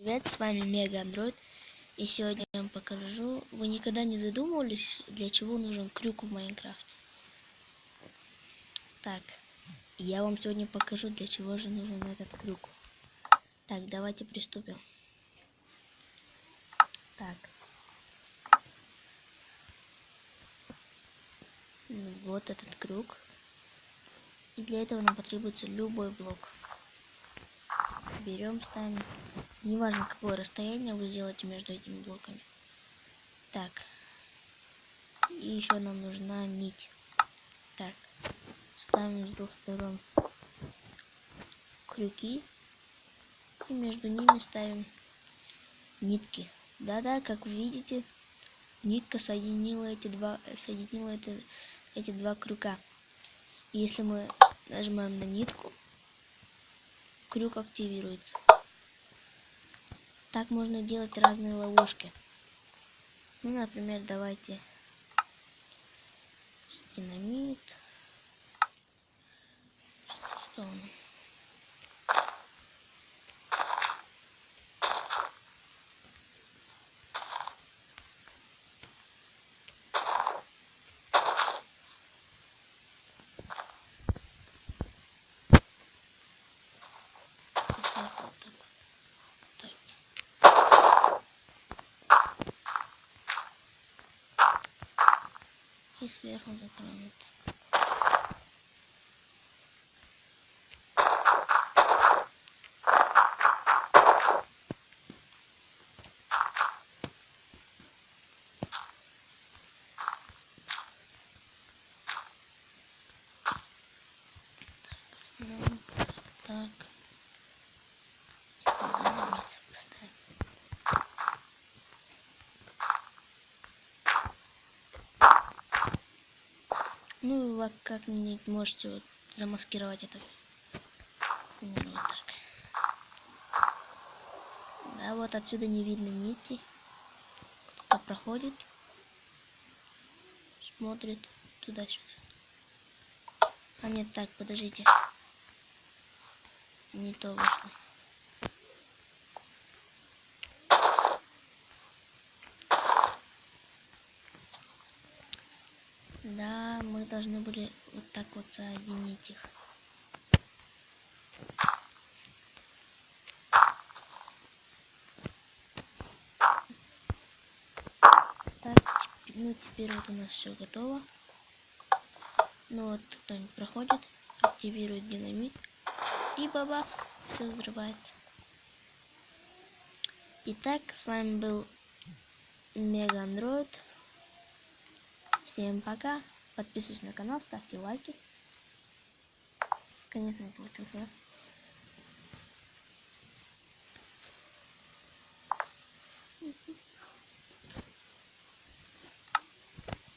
Привет, с вами Мега Андроид, и сегодня я вам покажу. Вы никогда не задумывались, для чего нужен крюк в Майнкрафте? Так, я вам сегодня покажу, для чего же нужен этот крюк. Так, давайте приступим. Так, вот этот крюк. И для этого нам потребуется любой блок. Берем, ставим. Неважно, какое расстояние вы сделаете между этими блоками. Так, и еще нам нужна нить. Так, ставим с двух сторон крюки и между ними ставим нитки. Да-да, как вы видите, нитка соединила эти два крюка. И если мы нажимаем на нитку, крюк активируется. Так можно делать разные ловушки. Ну, например, давайте динамит. Что он? И сверху закроем это. Ну, так. Ну, вы как-нибудь можете вот замаскировать это. Примерно вот так. Да, вот отсюда не видно нити. Кто проходит, смотрит туда-сюда. А нет, так, подождите. Не то вышло. Да, мы должны были вот так вот соединить их. Так, ну теперь вот у нас все готово. Ну вот кто-нибудь проходит, активирует динамит, и бабах, все взрывается. Итак, с вами был Мега Андроид. Всем пока. Подписывайтесь на канал, ставьте лайки. Конечно, не получился.